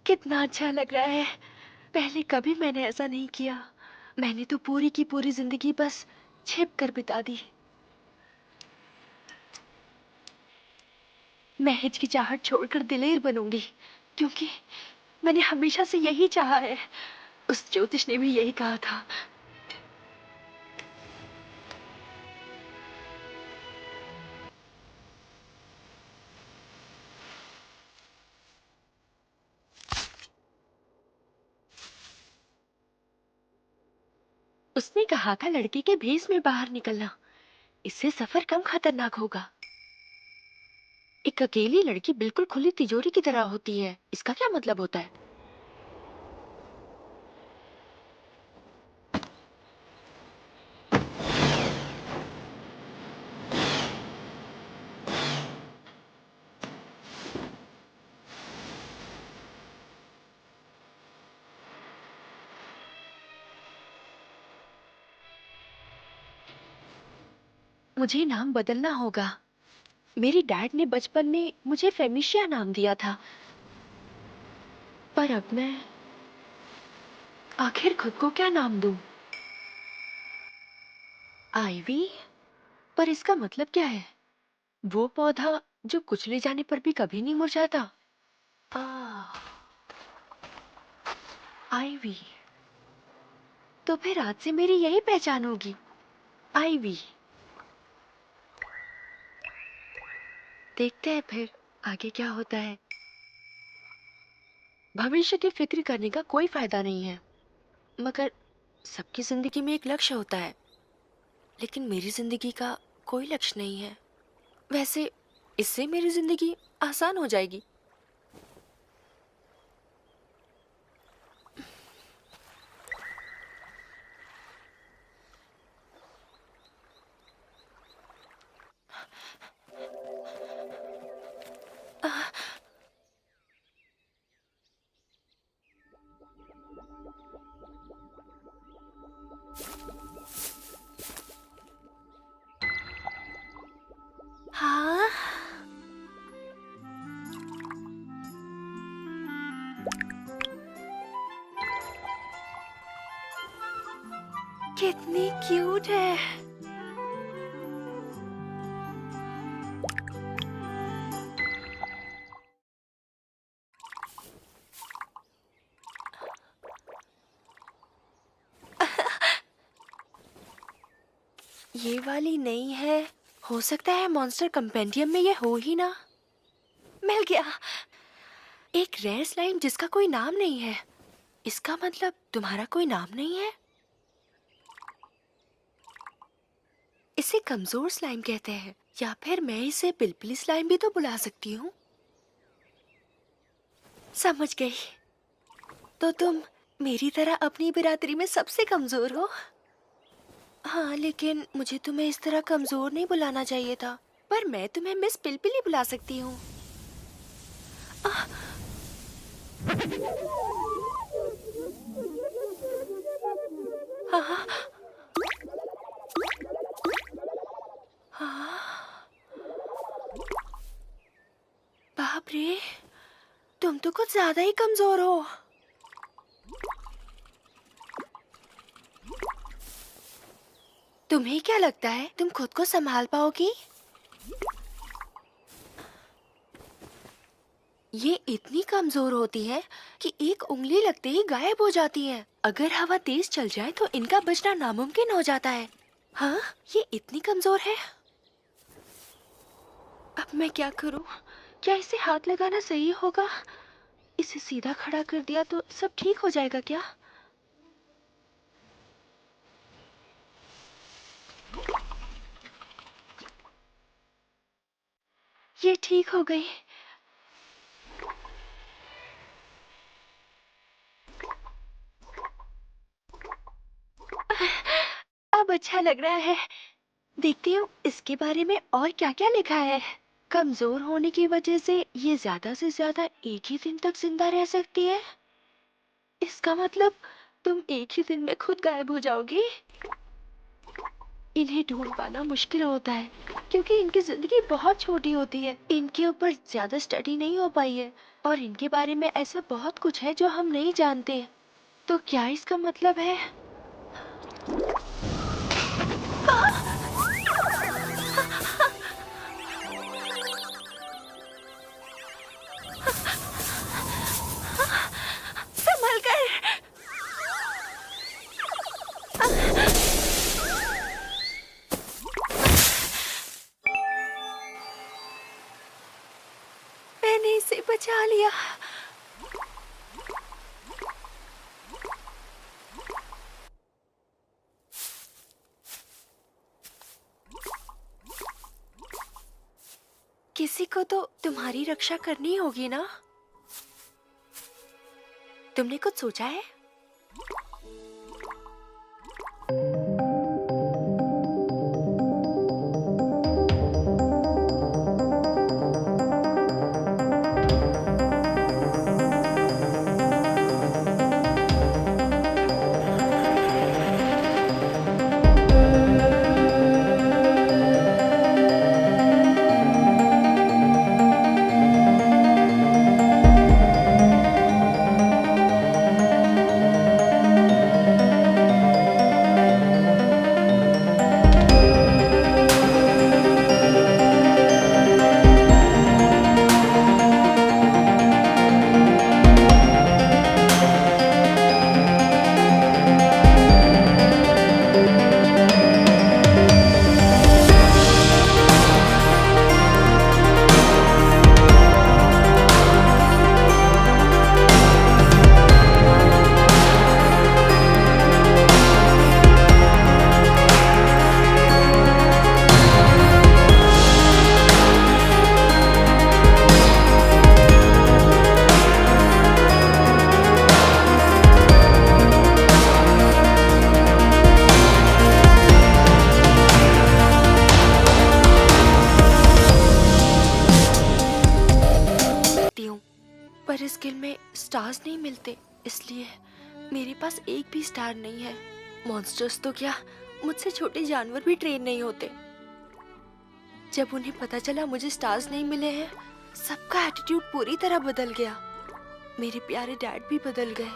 कितना अच्छा लग रहा है। पहले कभी मैंने ऐसा नहीं किया। मैंने तो पूरी की पूरी जिंदगी बस छिप कर बिता दी। मैं हिचकिचाहट छोड़कर दिलेर बनूंगी, क्योंकि मैंने हमेशा से यही चाहा है। उस ज्योतिष ने भी यही कहा था। उसने कहा था लड़की के भेष में बाहर निकलना, इससे सफर कम खतरनाक होगा। एक अकेली लड़की बिल्कुल खुली तिजोरी की तरह होती है। इसका क्या मतलब होता है? मुझे नाम बदलना होगा। मेरी डैड ने बचपन में मुझे फेमिशिया नाम दिया था, पर अब मैं आखिर खुद को क्या नाम दूं? आईवी? पर इसका मतलब क्या है? वो पौधा जो कुचले जाने पर भी कभी नहीं मुरझाता। आईवी। तो फिर आज से मेरी यही पहचान होगी, आईवी। देखते हैं फिर आगे क्या होता है। भविष्य की फिक्र करने का कोई फायदा नहीं है, मगर सबकी जिंदगी में एक लक्ष्य होता है, लेकिन मेरी जिंदगी का कोई लक्ष्य नहीं है। वैसे इससे मेरी जिंदगी आसान हो जाएगी। हाँ, कितनी क्यूट है। ये वाली नहीं है। हो सकता है मॉन्स्टर कंपेंडियम में ये हो ही ना। मिल गया। एक रेयर स्लाइम जिसका कोई नाम नहीं है। इसका मतलब तुम्हारा कोई नाम नहीं है? इसे कमजोर स्लाइम कहते हैं, या फिर मैं इसे पिलपिली स्लाइम भी तो बुला सकती हूँ। समझ गई। तो तुम मेरी तरह अपनी बिरादरी में सबसे कमजोर हो। हाँ, लेकिन मुझे तुम्हें इस तरह कमजोर नहीं बुलाना चाहिए था। पर मैं तुम्हें मिस पिलपिली बुला सकती हूँ। हाँ, हाँ। बाप रे, तुम तो कुछ ज्यादा ही कमजोर हो। तुम्हें क्या लगता है तुम खुद को संभाल पाओगी? ये इतनी कमजोर होती है कि एक उंगली लगते ही गायब हो जाती है। अगर हवा तेज चल जाए तो इनका बचना नामुमकिन हो जाता है। हाँ, ये इतनी कमजोर है। अब मैं क्या करूं? क्या इसे हाथ लगाना सही होगा? इसे सीधा खड़ा कर दिया तो सब ठीक हो जाएगा क्या? ये ठीक हो गई। अब अच्छा लग रहा है। देखती हूँ इसके बारे में और क्या क्या लिखा है। कमजोर होने की वजह से ये ज्यादा से ज्यादा एक ही दिन तक जिंदा रह सकती है। इसका मतलब तुम एक ही दिन में खुद गायब हो जाओगी। इन्हें ढूंढ पाना मुश्किल होता है क्योंकि इनकी जिंदगी बहुत छोटी होती है। इनके ऊपर ज्यादा स्टडी नहीं हो पाई है और इनके बारे में ऐसा बहुत कुछ है जो हम नहीं जानते। तो क्या इसका मतलब है? संभल कर। मैंने इसे बचा लिया। किसी को तो तुम्हारी रक्षा करनी होगी ना? तुमने कुछ सोचा है? पर इस गेम में स्टार्स नहीं मिलते, इसलिए मेरे पास एक भी स्टार नहीं है। मॉन्स्टर्स तो क्या, मुझसे छोटे जानवर भी ट्रेन नहीं होते। जब उन्हें पता चला मुझे स्टार्स नहीं मिले हैं, सबका एटीट्यूड पूरी तरह बदल गया। मेरे प्यारे डैड भी बदल गए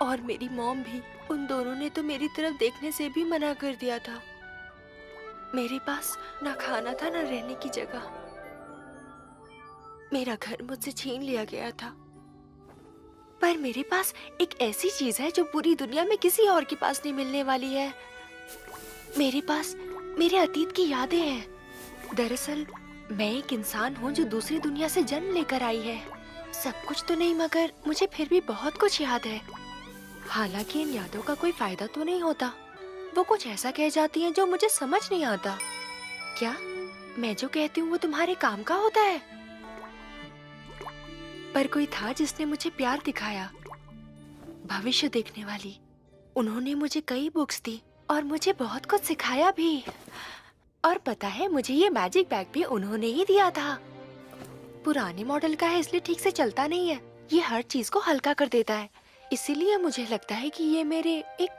और मेरी मॉम भी। उन दोनों ने तो मेरी तरफ देखने से भी मना कर दिया था। मेरे पास ना खाना था ना रहने की जगह। मेरा घर मुझसे छीन लिया गया था। पर मेरे पास एक ऐसी चीज है जो पूरी दुनिया में किसी और के पास नहीं मिलने वाली है। मेरे पास मेरे अतीत की यादें हैं। दरअसल मैं एक इंसान हूँ जो दूसरी दुनिया से जन्म लेकर आई है। सब कुछ तो नहीं, मगर मुझे फिर भी बहुत कुछ याद है। हालांकि इन यादों का कोई फायदा तो नहीं होता। वो कुछ ऐसा कह जाती हैं जो मुझे समझ नहीं आता। क्या मैं जो कहती हूँ वो तुम्हारे काम का होता है? पर कोई था जिसने मुझे प्यार दिखाया, भविष्य देखने वाली। उन्होंने मुझे कई बुक्स दी और मुझे बहुत कुछ सिखाया भी। और पता है, मुझे ये मैजिक बैग भी उन्होंने ही दिया था। पुराने मॉडल का है इसलिए ठीक से चलता नहीं है। ये हर चीज को हल्का कर देता है, इसीलिए मुझे लगता है कि ये मेरे एक